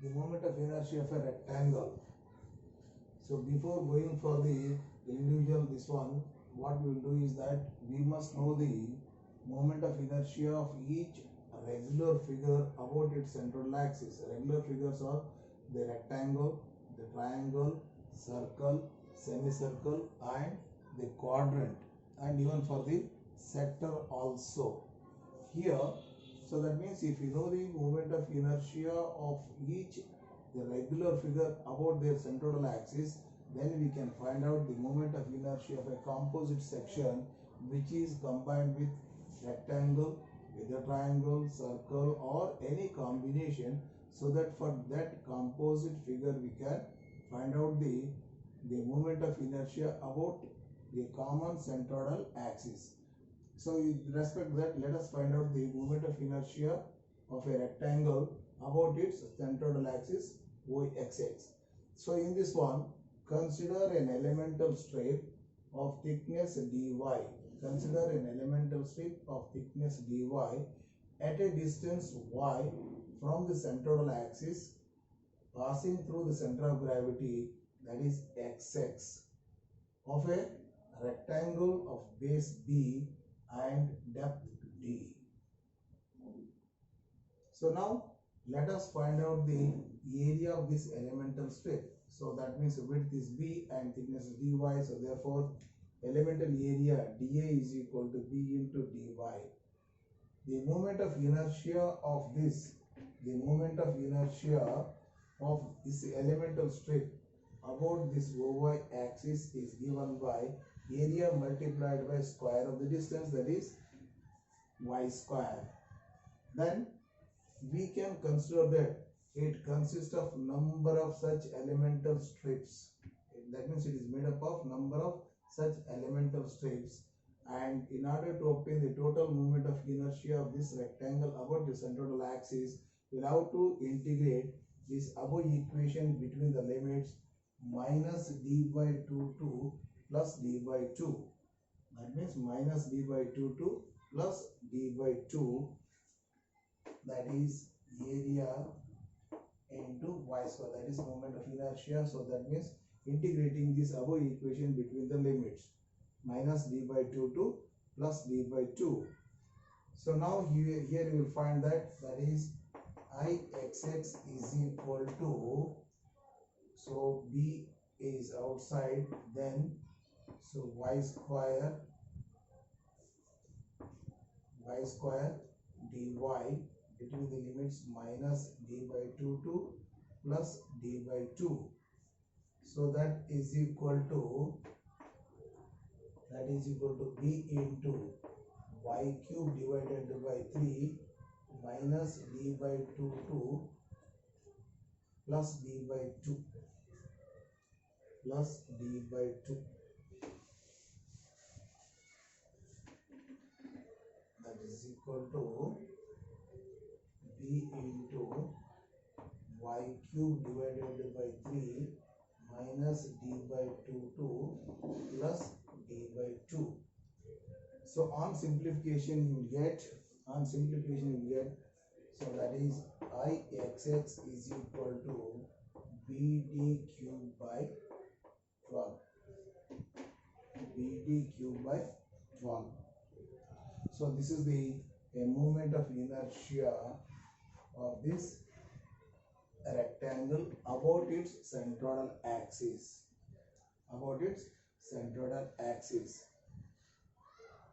the moment of inertia of a rectangle. So before going for the individual this one, what we will do is that we must know the moment of inertia of each regular figure about its central axis. Regular figures are the rectangle, the triangle, circle, semicircle and the quadrant, and even for the sector also. Here, so that means if you know the moment of inertia of each the regular figure about their central axis, then we can find out the moment of inertia of a composite section which is combined with rectangle, with a triangle, circle or any combination, so that for that composite figure we can find out the moment of inertia about the common central axis. So with respect to that, let us find out the moment of inertia of a rectangle about its central axis OXX. So in this one, consider an elemental strip of thickness dy. Consider an elemental strip of thickness dy at a distance y from the central axis, passing through the center of gravity, that is xx, of a rectangle of base b and depth d. So now let us find out the area of this elemental strip. So that means width is b and thickness is dy. So therefore elemental area dA is equal to b into dy. The moment of inertia of this, the moment of inertia of this elemental strip about this OY axis is given by area multiplied by square of the distance, that is y square. Then we can consider that it consists of number of such elemental strips. That means it is made up of number of such elemental strips, and in order to obtain the total moment of inertia of this rectangle about the central axis, we will have to integrate this above equation between the limits minus d by 2 to plus d by 2. That means minus d by 2 to plus d by 2, that is area into y square, that is moment of inertia. So that means integrating this above equation between the limits minus d by 2 to plus d by 2. So now here you will find that is Ixx is equal to, so b is outside, then so y square dy between the limits minus d by 2 to plus d by 2. So that is equal to b into y cube divided by 3 minus d by 2 to plus d by 2 plus d by 2. That is equal to b into y cube divided by 3 minus d by 2 to plus d by 2. So on simplification you will get, so that is Ixx is equal to bd cube by 12. bd cube by 12. So this is the moment of inertia of this rectangle about its central axis.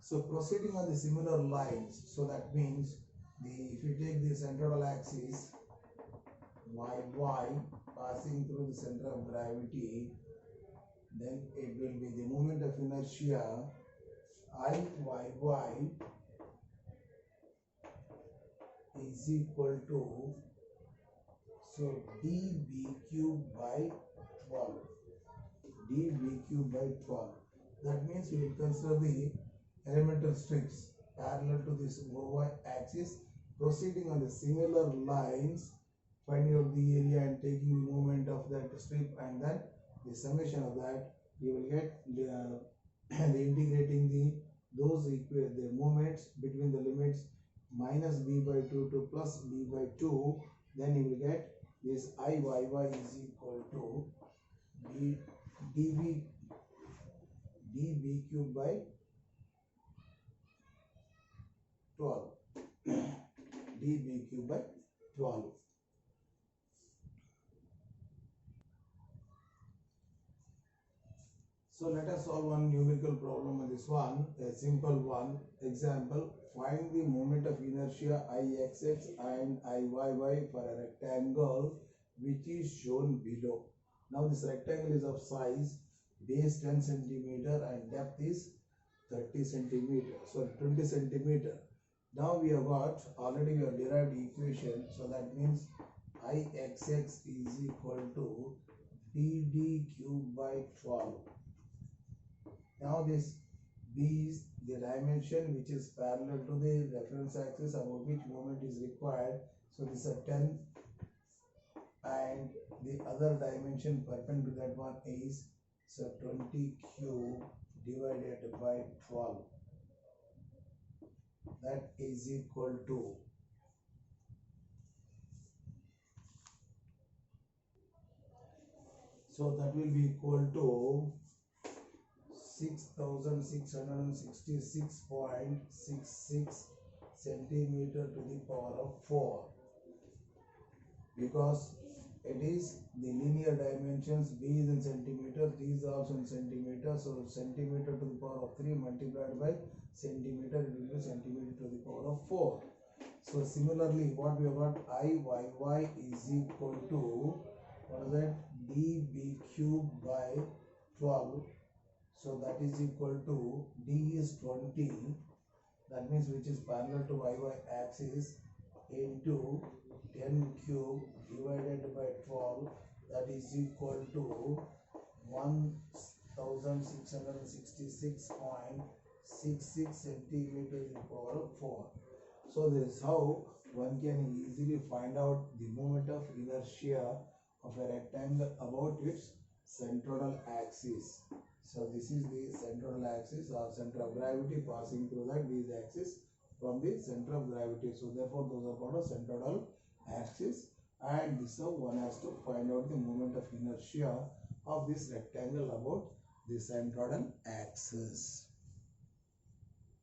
So proceeding on the similar lines, so that means if you take the central axis y passing through the center of gravity, then it will be the moment of inertia Iyy is equal to, so db cube by 12. That means we will consider the elemental strips parallel to this OY axis, proceeding on the similar lines, finding out the area and taking the moment of that strip, and then the summation of that, you will get the integrating the moments between the limits minus b by 2 to plus b by 2, then you will get this Iyy is equal to db cube by 12 db cube by 12. So let us solve one numerical problem on this one, a simple one. Example, find the moment of inertia Ixx and Iyy for a rectangle which is shown below. Now this rectangle is of size base 10 centimeter and depth is 30 centimeter, so 20 centimeter. Now we have got, already we have derived equation, so that means Ixx is equal to BD cube by 12. Now this B is the dimension which is parallel to the reference axis about which moment is required. So this is a 10 and the other dimension perpendicular to that one is so 20 cube divided by 12. That is equal to so that will be equal to 6666.66 centimeter to the power of 4, because it is the linear dimensions. B is in centimeter, 3 is also in centimeter, so centimeter to the power of 3 multiplied by centimeter, it will be centimeter to the power of 4. So similarly, what we have got, Iyy is equal to, what is that, db cube by 12. So that is equal to d is 20, that means which is parallel to y axis, into 10 cube divided by 12, that is equal to 1666.66 centimeter to the power of 4. So this is how one can easily find out the moment of inertia of a rectangle about its centroidal axis. So this is the centroidal axis or center of gravity passing through that these axis from the center of gravity. So therefore those are called a centroidal axis, and this is how one has to find out the moment of inertia of this rectangle about the centroidal axis.